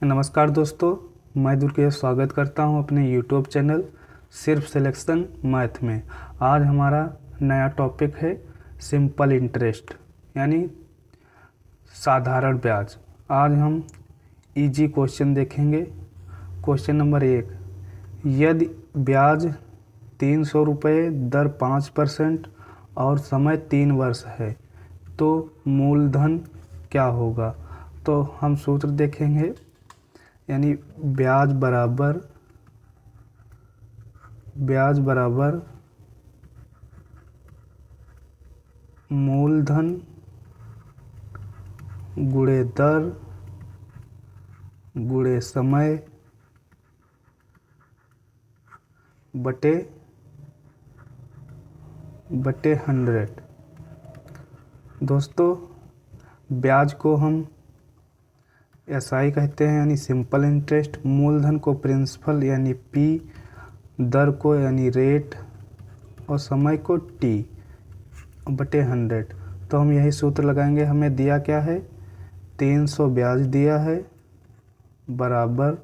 नमस्कार दोस्तों, मैं दुर्गेश स्वागत करता हूं अपने YouTube चैनल सिर्फ सिलेक्शन मैथ में। आज हमारा नया टॉपिक है सिंपल इंटरेस्ट यानी साधारण ब्याज। आज हम इजी क्वेश्चन देखेंगे। क्वेश्चन नंबर 1, यदि ब्याज 300 रुपये दर 5% और समय 3 वर्ष है तो मूलधन क्या होगा। तो हम सूत्र देखेंगे, यानी ब्याज बराबर मूलधन गुणे दर गुणे समय बटे 100। दोस्तों, ब्याज को हम एसआई कहते हैं यानी सिंपल इंटरेस्ट, मूलधन को प्रिंसिपल यानी पी, दर को यानी रेट और समय को टी बटे 100। तो हम यही सूत्र लगाएंगे। हमें दिया क्या है, 300 ब्याज दिया है बराबर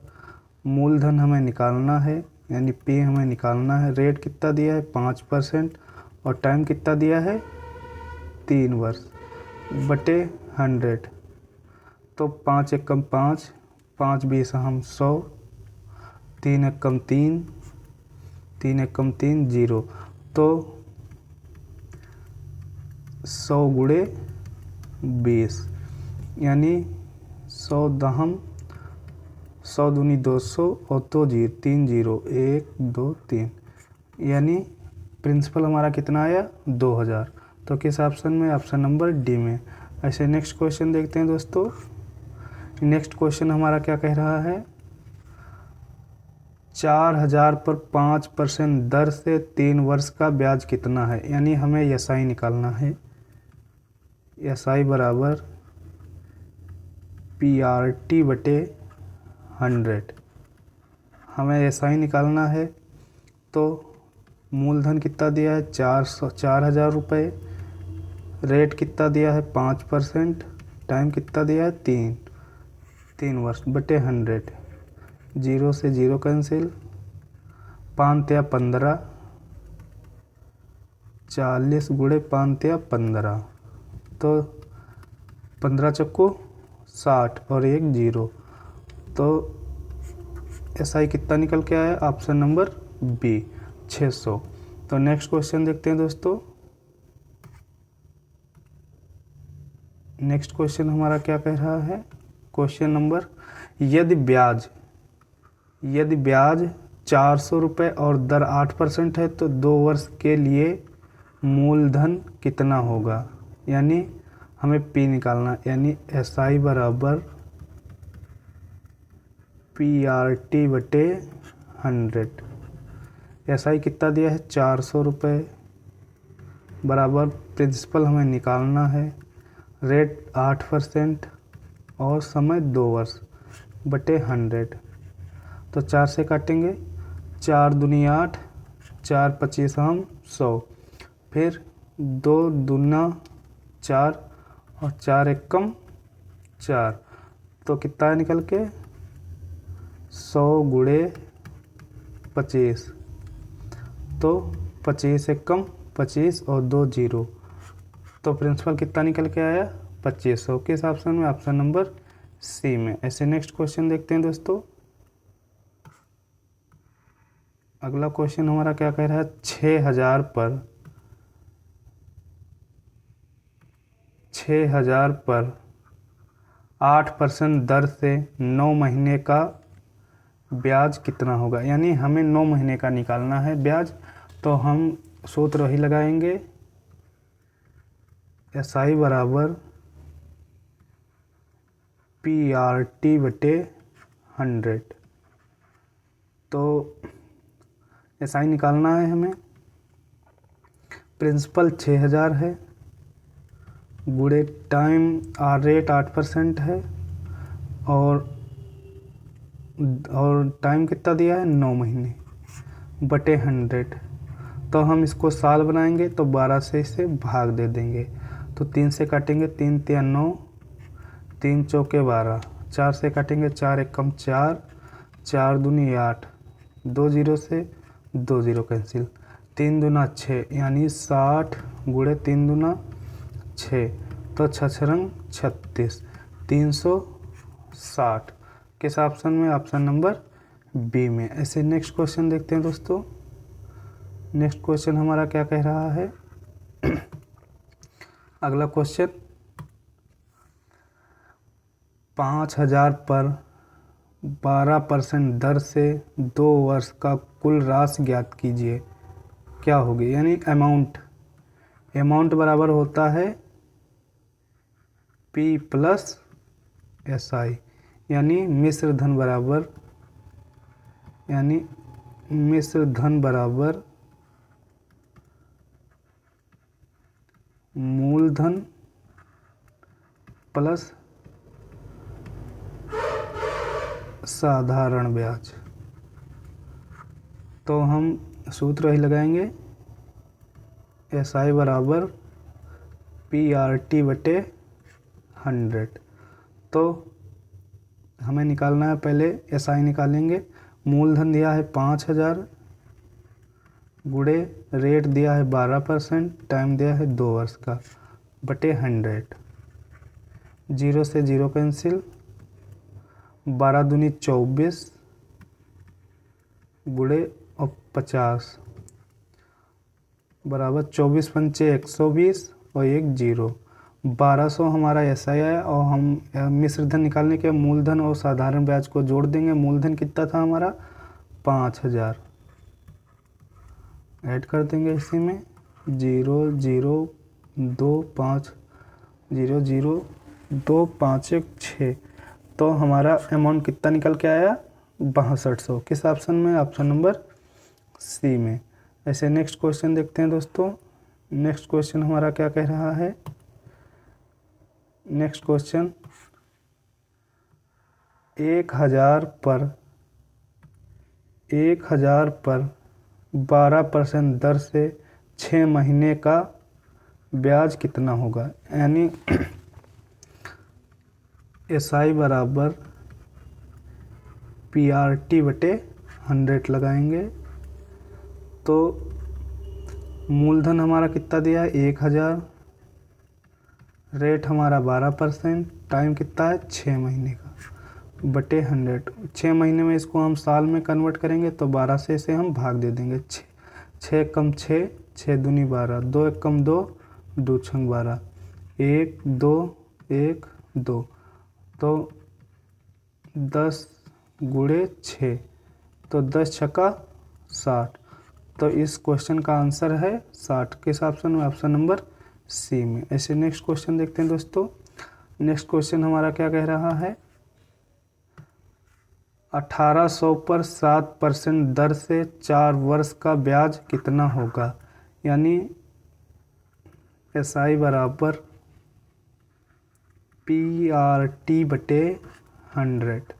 मूलधन हमें निकालना है यानी पी हमें निकालना है, रेट कितना दिया है 5% और टाइम कितना दिया है 3 वर्ष बटे 100। तो 5 एकम 5, 5 20 हम 100, 3 एकम 3, 3 एकम 3 0। तो 100 गुणे 20 यानी 100 दहम 100 दूनी 200 और 2 3 0 1 2 3 यानी प्रिंसिपल हमारा कितना आया 2000। तो किस ऑप्शन में, ऑप्शन नंबर डी में। ऐसे नेक्स्ट क्वेश्चन देखते हैं दोस्तों। नेक्स्ट क्वेश्चन हमारा क्या कह रहा है, 4000 पर 5% दर से 3 वर्ष का ब्याज कितना है। यानी हमें एसआई निकालना है। एसआई बराबर पीआरटी बटे 100। हमें एसआई निकालना है। तो मूलधन कितना दिया है 4000 रुपये, रेट कितना दिया है 5%, टाइम कितना दिया है 3 वर्ष बटे 100। 0 से 0 कैंसिल, 5 या 15, 40 गुणे 5 या 15। तो 15 चक्कू 60 और 1 0। तो एसआई कितना निकल के आया, ऑप्शन नंबर बी 600। तो नेक्स्ट क्वेश्चन देखते हैं दोस्तों। नेक्स्ट क्वेश्चन हमारा क्या कह रहा है, क्वेश्चन नंबर, यदि ब्याज 400 रुपये और दर 8% है तो 2 वर्ष के लिए मूलधन कितना होगा। यानी हमें पी निकालना, यानी एसआई बराबर पीआरटी बटे 100। एसआई कितना दिया है 400 रुपये बराबर प्रिंसिपल हमें निकालना है, रेट 8% और समय 2 वर्ष बटे 100। तो 4 से काटेंगे, 4 दूनी 8, 4 25 हम 100, फिर 2 दूना 4 और 4 एकम 4। तो कितना निकल के 100 गुणे 25। तो 25 एकम 25 और 2 0। तो प्रिंसिपल कितना निकल के आया 2500। किस ऑप्शन में, ऑप्शन नंबर सी में। ऐसे नेक्स्ट क्वेश्चन देखते हैं दोस्तों। अगला क्वेश्चन हमारा क्या कह रहा है, 6000 पर 8% दर से 9 महीने का ब्याज कितना होगा। यानी हमें 9 महीने का निकालना है ब्याज। तो हम सूत्र वही लगाएंगे, एसआई बराबर पीआरटी बटे 100। तो एसआई निकालना है हमें, प्रिंसिपल 6000 है गुणे टाइम रेट 8% है और टाइम कितना दिया है 9 महीने बटे 100। तो हम इसको साल बनाएंगे तो 12 से इसे भाग दे देंगे। तो 3 से काटेंगे, 3 तिया 9, 3 चौके 12, 4 से काटेंगे, 4 एकम 4, 4 दूनी 8, 2 जीरो से 2 जीरो कैंसिल, 3 दूना 6 यानी 60 गुणे 3 दूना 6, तो 6 रंग 36, 360। किस ऑप्शन में? ऑप्शन नंबर बी में। ऐसे नेक्स्ट क्वेश्चन देखते हैं दोस्तों। नेक्स्ट क्वेश्चन हमारा क्या कह रहा है? अगला क्वेश्चन, 5000 पर 12% दर से 2 वर्ष का कुल राशि ज्ञात कीजिए, क्या होगी? यानी अमाउंट बराबर होता है P प्लस SI, यानी मिश्र धन बराबर मूलधन प्लस साधारण ब्याज। तो हम सूत्र ही लगाएंगे, SI बराबर PRT बटे 100। तो हमें निकालना है, पहले SI निकालेंगे। मूलधन दिया है 5000 गुणे रेट दिया है 12%, टाइम दिया है 2 वर्ष का, बटे 100, 0 से 0 कैंसिल, 12 दूनी 24 गुणे और 50 बराबर 24 पंचे 120 और 1 0, 1200 हमारा SI आया। और हम मिश्रधन निकालने के मूलधन और साधारण ब्याज को जोड़ देंगे। मूलधन कितना था हमारा? 5000, ऐड कर देंगे इसी में, 0 0 2 5 0 0 2 5 1 6। तो हमारा अमाउंट कितना निकल के आया? 6200। किस ऑप्शन में? ऑप्शन नंबर सी में। ऐसे नेक्स्ट क्वेश्चन देखते हैं दोस्तों। नेक्स्ट क्वेश्चन हमारा क्या कह रहा है? नेक्स्ट क्वेश्चन, 1000 पर 12% दर से 6 महीने का ब्याज कितना होगा? यानी SI बराबर PRT बटे 100 लगाएंगे। तो मूलधन हमारा कितना दिया है? 1000, रेट हमारा 12%, टाइम कितना है? 6 महीने का, बटे 100। 6 महीने में इसको हम साल में कन्वर्ट करेंगे तो 12 से इसे हम भाग दे देंगे। 6 कम 6, 6 दूनी 12, 2 एक कम 2, 2 छंग 12, 1 2 1 2, तो 10 गुणे 6, तो 10 छक्का 60। तो इस क्वेश्चन का आंसर है 60। किस ऑप्शन में? ऑप्शन नंबर सी में। ऐसे नेक्स्ट क्वेश्चन देखते हैं दोस्तों। नेक्स्ट क्वेश्चन हमारा क्या कह रहा है? 1800 पर 7% दर से 4 वर्ष का ब्याज कितना होगा? यानी SI बराबर PRT बटे 100।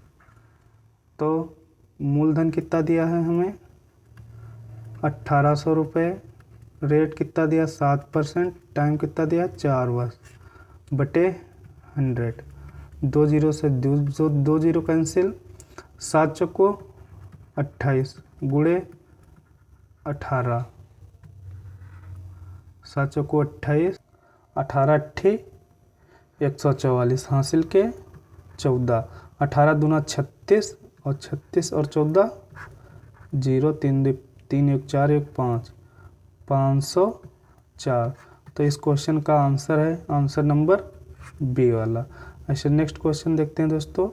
तो मूलधन कितना दिया है हमें? 1800 रुपये, रेट कितना दिया? 7%, टाइम कितना दिया? 4 वर्ष, बटे 100, 2 जीरो से 2 जीरो कैंसिल, 7 चौको 28 गुणे 18, 7 चौको 28, 18 अट्ठी 144 हासिल के 14, 18 दूना 36 और 36 और 14 0, 3 1 4 1 5, 504। तो इस क्वेश्चन का आंसर है आंसर नंबर बी वाला। ऐसे नेक्स्ट क्वेश्चन देखते हैं दोस्तों।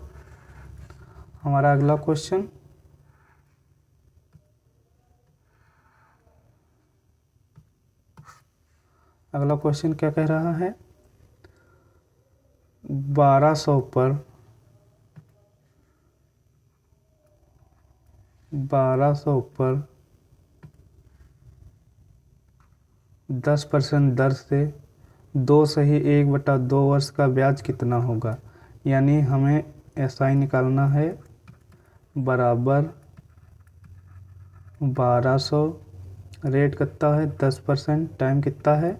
हमारा अगला क्वेश्चन, अगला क्वेश्चन क्या कह रहा है? 1200 पर 10% दर से 2 सही 1/2 वर्ष का ब्याज कितना होगा? यानी हमें SI निकालना है बराबर 1200, रेट कितना है? 10%, टाइम कितना है?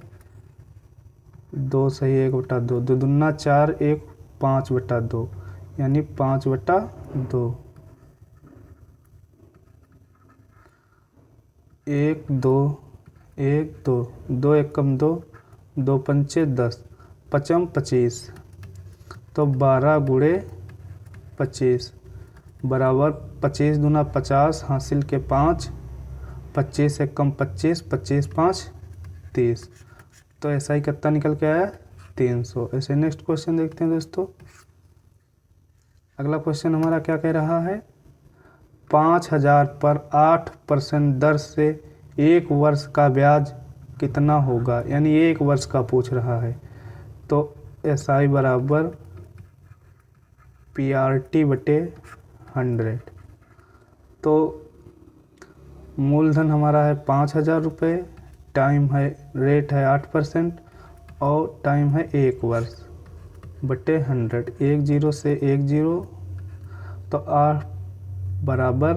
2 सही 1/2, 2 दूना 4 1 5/2, यानी 5/2। 1 2 1 2 2 एकम 2, 2 पंचे 10, पचम 25, तो 12 गुणे 25 बराबर 25 दूना 50, हासिल के 5, 25 एकम 25, 25 5 30, तो ऐसा ही कितना निकल के आया 300। ऐसे नेक्स्ट क्वेश्चन देखते हैं दोस्तों। अगला क्वेश्चन हमारा क्या कह रहा है, 5000 पर 8% दर से 1 वर्ष का ब्याज कितना होगा, यानी 1 वर्ष का पूछ रहा है। तो SI बराबर PRT/100। तो मूलधन हमारा है 5000 रुपये, टाइम है, रेट है 8% और टाइम है 1 वर्ष बटे 100। 1 0 से 1 0, तो 8 बराबर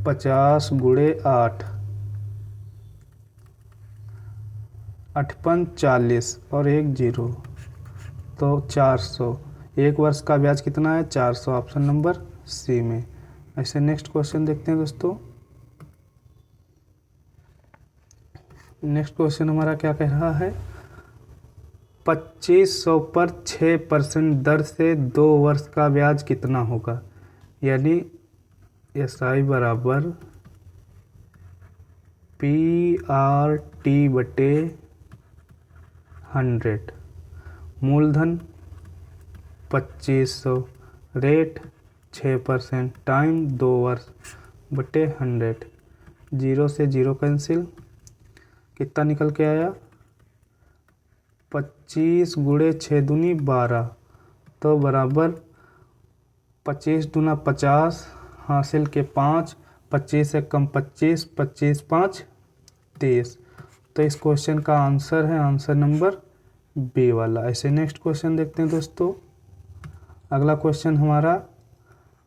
50 गुणे 8, 8 पंच 40 और 1 0, तो 400। 1 वर्ष का ब्याज कितना है 400, ऑप्शन नंबर सी में। ऐसे नेक्स्ट क्वेश्चन देखते हैं दोस्तों। नेक्स्ट क्वेश्चन हमारा क्या कह रहा है, 2500 पर 6% दर से 2 वर्ष का ब्याज कितना होगा, यानी SI बराबर PRT/100। मूलधन 2500, रेट 6%, टाइम 2 वर्ष बटे 100। 0 से 0 कैंसिल, कितना निकल के आया 25 गुणे 6 दूनी 12, तो बराबर 25 दूना 50, हासिल के 5, 25 एकम 25, 25 5 30, तो इस क्वेश्चन का आंसर है आंसर नंबर बी वाला। ऐसे नेक्स्ट क्वेश्चन देखते हैं दोस्तों। अगला क्वेश्चन हमारा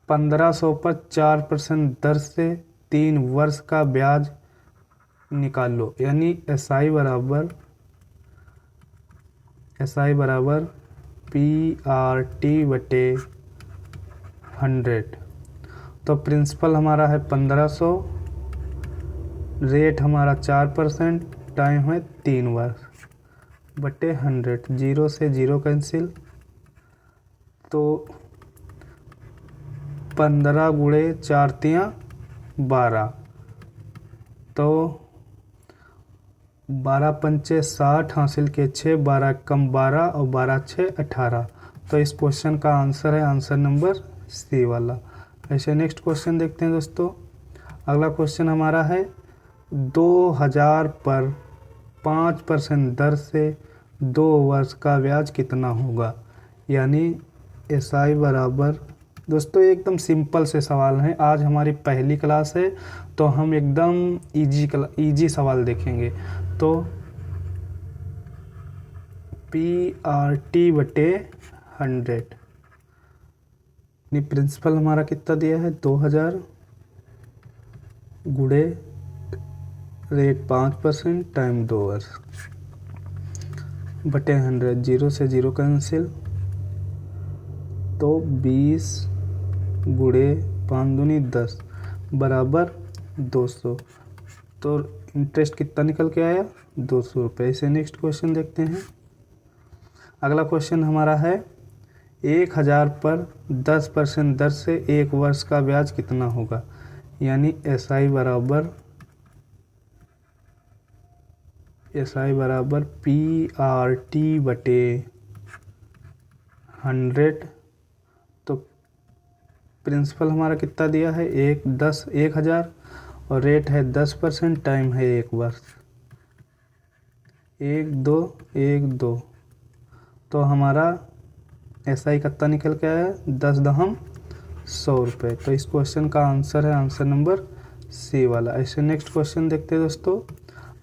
1500 पर 4% दर से 3 वर्ष का ब्याज निकालो, यानी SI बराबर PRT/100। तो प्रिंसिपल हमारा है 1500, रेट हमारा 4%, टाइम है 3 वर्ष बटे 100। 0 से 0 कैंसिल, तो 15 गुणे 4 तियाँ 12, तो 12 पंचे 60, हासिल के 6, 12 कम 12 और 12 6 18, तो इस क्वेश्चन का आंसर है आंसर नंबर सी वाला। ऐसे नेक्स्ट क्वेश्चन देखते हैं दोस्तों। अगला क्वेश्चन हमारा है 2000 पर 5% दर से 2 वर्ष का ब्याज कितना होगा, यानी SI बराबर, दोस्तों एकदम सिंपल से सवाल हैं। आज हमारी पहली क्लास है तो हम एकदम इजी सवाल देखेंगे। तो PRT/100, प्रिंसिपल हमारा कितना दिया है 2000 गुणे रेट 5%, टाइम 2 वर्ष बटे 100। 0 से 0 कैंसिल, तो 20 गुणे 5 दूनी 10 बराबर 200, तो इंटरेस्ट कितना निकल के आया 200 रुपये। इसे नेक्स्ट क्वेश्चन देखते हैं। अगला क्वेश्चन हमारा है 1000 पर 10% दर से 1 वर्ष का ब्याज कितना होगा, यानी SI बराबर PRT/100। तो प्रिंसिपल हमारा कितना दिया है 1000 और रेट है 10%, टाइम है 1 वर्ष। 1 2 1 2, तो हमारा SI कितना निकल के आया 10 दहम 100 रुपये। तो इस क्वेश्चन का आंसर है आंसर नंबर सी वाला। ऐसे नेक्स्ट क्वेश्चन देखते हैं दोस्तों।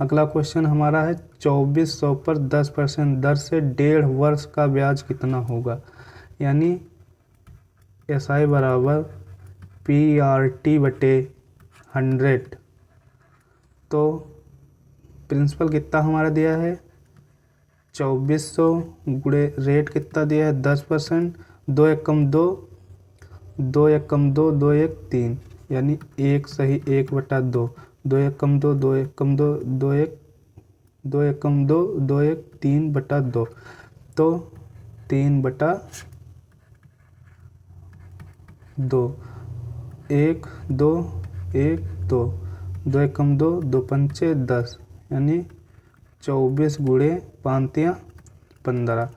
अगला क्वेश्चन हमारा है 2400 पर 10% दर से 1.5 वर्ष का ब्याज कितना होगा, यानी SI बराबर PRT/100। तो प्रिंसिपल कितना हमारा दिया है 2400 गुणे रेट कितना दिया है 10%, 2 एकम 2, 2 एकम 2, 2 एक 3, यानी 1 सही 1/2, 2 एकम 2, 2 एकम 2, 2 एक 2 एकम 2, 2 एक 3/2, तो 3/2, 1 2 1 2, 2 एकम 2, 2 पंचे 10, यानी 24 गुणे 5 या 15,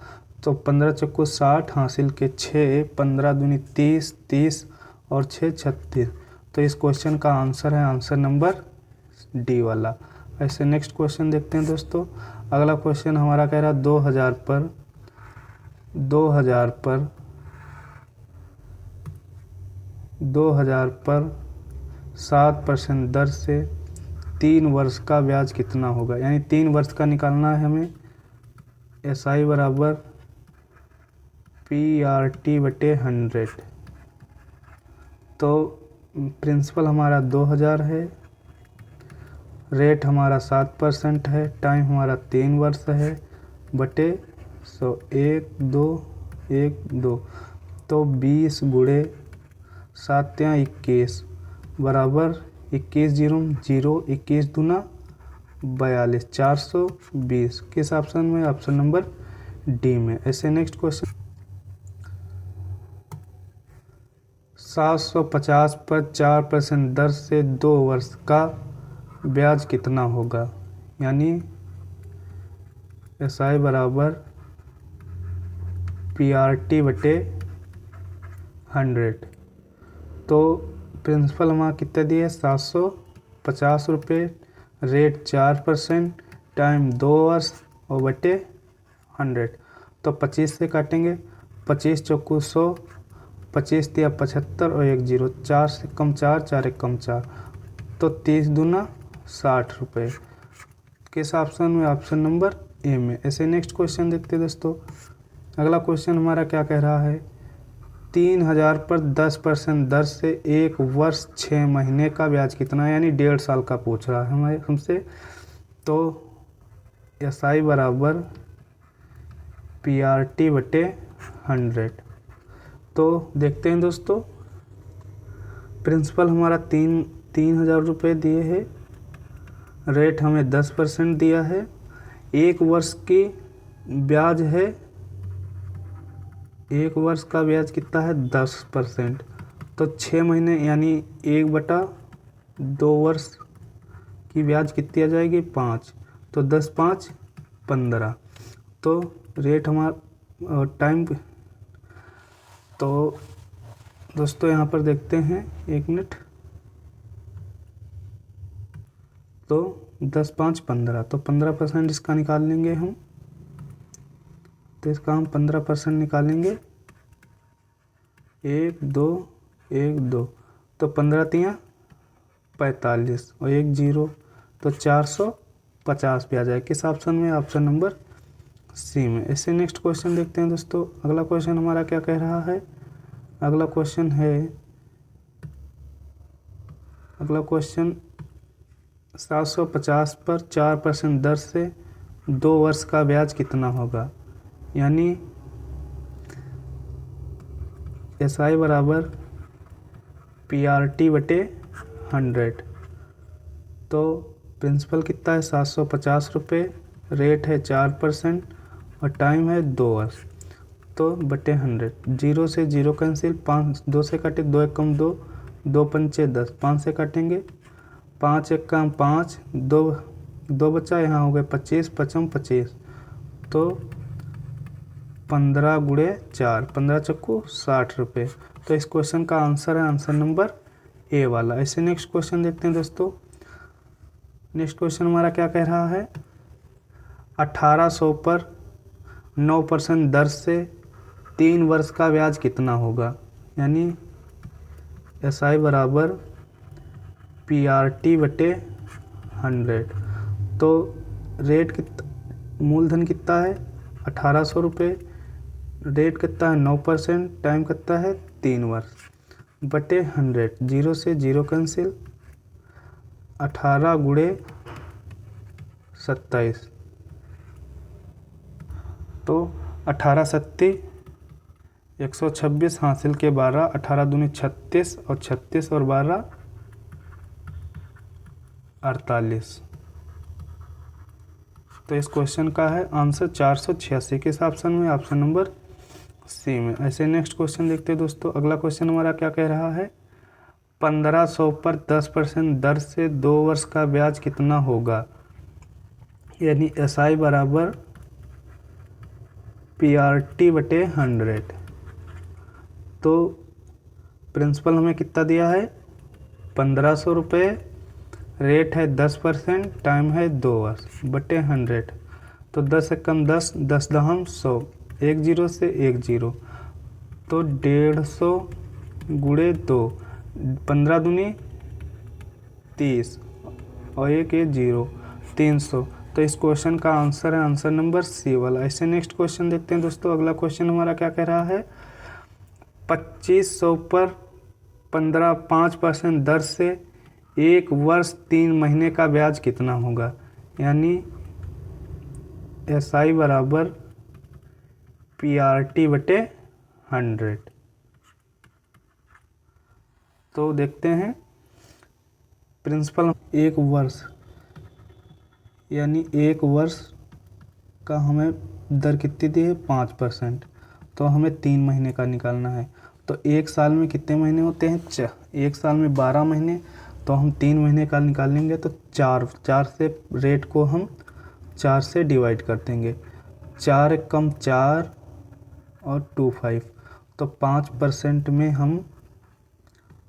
तो 15 चक्कू 60 हासिल के 6, 15 दूनी 30, 30 और 6 36, तो इस क्वेश्चन का आंसर है आंसर नंबर डी वाला। ऐसे नेक्स्ट क्वेश्चन देखते हैं दोस्तों। अगला क्वेश्चन हमारा कह रहा है 2000 पर 7% दर से 3 वर्ष का ब्याज कितना होगा, यानी 3 वर्ष का निकालना है हमें। SI बराबर PRT/100, तो प्रिंसिपल हमारा 2000 है, रेट हमारा 7% है, टाइम हमारा 3 वर्ष है, बटे 100 1 2 1 2, तो 20 गुणे 7 या 21 बराबर 21 0 0, 21 दूना 42, 420, किस ऑप्शन में, ऑप्शन नंबर डी में। ऐसे नेक्स्ट क्वेश्चन 750 पर 4% दर से 2 वर्ष का ब्याज कितना होगा, यानी SI बराबर PRT/100, तो प्रिंसिपल हमारा कितना दिए 750 रुपये, रेट 4%, टाइम 2 वर्ष और बटे 100, तो 25 से काटेंगे, 25 चौकू 100, 25 दिया 75 और 1 0, 4 से कम 4, 4 एक कम 4, तो 30 दूना 60 रुपये, किस ऑप्शन में, ऑप्शन नंबर ए में। ऐसे नेक्स्ट क्वेश्चन देखते हैं दोस्तों। अगला क्वेश्चन हमारा क्या कह रहा है, 3000 पर 10% दर से 1 वर्ष 6 महीने का ब्याज कितना, यानी 1.5 साल का पूछ रहा है हमारे हमसे, तो SI बराबर PRT/100, तो देखते हैं दोस्तों। प्रिंसिपल हमारा 3000 रुपये दिए है, रेट हमें 10% दिया है, 1 वर्ष की ब्याज है, 1 वर्ष का ब्याज कितना है 10%, तो 6 महीने यानी 1/2 वर्ष की ब्याज कितनी आ जाएगी 5, तो 10 5 15, तो रेट हमारा टाइम, तो दोस्तों यहाँ पर देखते हैं 1 मिनट, तो 10 5 15, तो 15% इसका निकाल लेंगे हम, तो इसका हम 15% निकालेंगे, 1 2 1 2, तो 15 तियाँ 45 और 1 0, तो 450 पे आ जाए, किस ऑप्शन में, ऑप्शन नंबर सी में। ऐसे नेक्स्ट क्वेश्चन देखते हैं दोस्तों। अगला क्वेश्चन हमारा क्या कह रहा है, अगला क्वेश्चन 750 पर 4% दर से 2 वर्ष का ब्याज कितना होगा, यानी SI बराबर PRT/100, तो प्रिंसिपल कितना है 750 रुपये, रेट है 4% और टाइम है 2 वर्ष, तो बटे 100, 0 से 0 कैंसिल, 5 2 से काटे 2 एकम 2, 2 पंचे 10, 5 से काटेंगे, 5 एक काम 5, 2 बचा, यहाँ हो गए 25 पचम 25, तो 15 गुणे 4, 15 चक्कू 60 रुपये, तो इस क्वेश्चन का आंसर है आंसर नंबर ए वाला। ऐसे नेक्स्ट क्वेश्चन देखते हैं दोस्तों। नेक्स्ट क्वेश्चन हमारा क्या कह रहा है, 1800 पर 9% दर से 3 वर्ष का ब्याज कितना होगा, यानी SI बराबर PRT/100, तो रेट मूलधन कितना है 1800 रुपये, रेट कितना है 9%, टाइम कितना है 3 वर्ष, बटे 100, 0 से 0 कैंसिल, 18 गुणे 27, तो 18 सत्ती 126 हासिल के 12, 18 दूनी 36 और 36 और 12 48। तो इस क्वेश्चन का है आंसर 486 किस ऑप्शन में, ऑप्शन नंबर सी में। ऐसे नेक्स्ट क्वेश्चन देखते हैं दोस्तों। अगला क्वेश्चन हमारा क्या कह रहा है, 1500 पर 10% दर से 2 वर्ष का ब्याज कितना होगा, यानी SI बराबर PRT बटे 100। तो प्रिंसिपल हमें कितना दिया है 1500 रुपये, रेट है 10%, टाइम है 2 वर्ष बटे 100। तो 10 से कम 10, 10 दहम 100, 1 0 से 1 0, तो 150 गुणे 2, 15 दूनी 30 और 1 1 0, 300। तो इस क्वेश्चन का आंसर है आंसर नंबर सी वाला। ऐसे नेक्स्ट क्वेश्चन देखते हैं दोस्तों। अगला क्वेश्चन हमारा क्या कह रहा है, 2500 पर 5% दर से 1 वर्ष 3 महीने का ब्याज कितना होगा, यानी SI बराबर PRT बटे 100। तो देखते हैं प्रिंसिपल 1 वर्ष, यानी 1 वर्ष का हमें दर कितनी दी है 5%, तो हमें 3 महीने का निकालना है। तो 1 साल में कितने महीने होते हैं, 1 साल में 12 महीने, तो हम 3 महीने का निकालेंगे तो 4 से रेट को हम 4 से डिवाइड कर देंगे, 4 एक कम 4 और 25, तो 5% में हम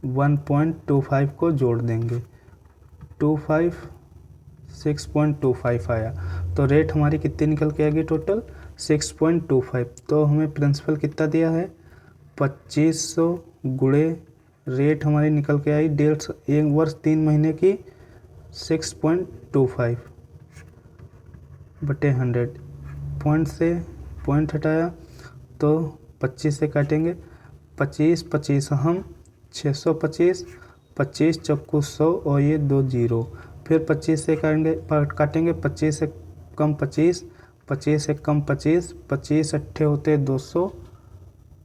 1.25 को जोड़ देंगे, 25 6.25 आया। तो रेट हमारी कितनी निकल के आएगी टोटल 6.25। तो हमें प्रिंसिपल कितना दिया है 2500 गुणे रेट हमारी निकल के आई 1.5 1 वर्ष 3 महीने की 6.25 बटे 100। पॉइंट से पॉइंट हटाया तो 25 से काटेंगे, 25 25 हम 625, 25 चक्कू 100 और ये 2 0, फिर 25 से काटेंगे, 25 से कम 25, 25 से कम 25, 25 अट्ठे होते 200,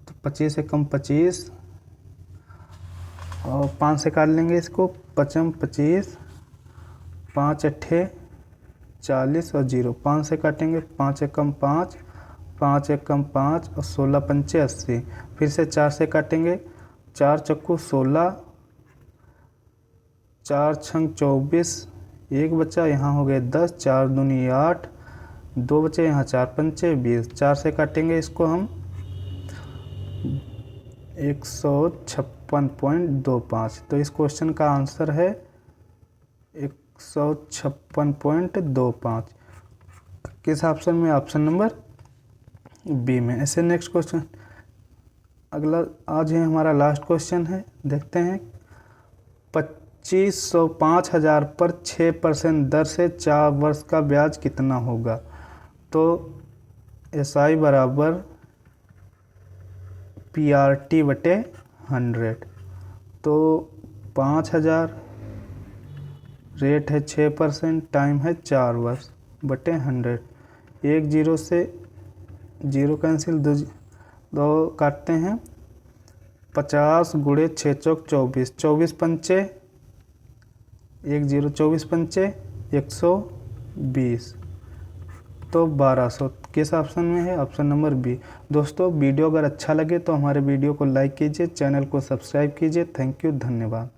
तो 25 से कम 25 और 5 से काट लेंगे इसको, 55 25, 5 अट्ठे 40 और 0, 5 से काटेंगे, 5 एक कम 5, 5 एक कम 5 और 16 पंचे 80, फिर से 4 से काटेंगे, 4 चक्कू 16, 4 छंग 24, 1 बचा, यहाँ हो गए 10, 4 दूनी 8, 2 बचे, यहाँ 4 पंचे 20, 4 से काटेंगे इसको हम 156.25। तो इस क्वेश्चन का आंसर है 156.25 किस ऑप्शन में, ऑप्शन नंबर बी में। ऐसे नेक्स्ट क्वेश्चन अगला आज है हमारा लास्ट क्वेश्चन है, देखते हैं 5000 पर 6% दर से 4 वर्ष का ब्याज कितना होगा। तो SI बराबर PRT बटे 100। तो 5000 रेट है 6%, टाइम है 4 वर्ष बटे 100। 1 0 से 0 कैंसिल, 2 काटते हैं, 50 गुणे 6 चौक 24, 24 पंचे 1 0, 24 पंचे 120, तो 1200 किस ऑप्शन में है, ऑप्शन नंबर बी। दोस्तों वीडियो अगर अच्छा लगे तो हमारे वीडियो को लाइक कीजिए, चैनल को सब्सक्राइब कीजिए। थैंक यू, धन्यवाद।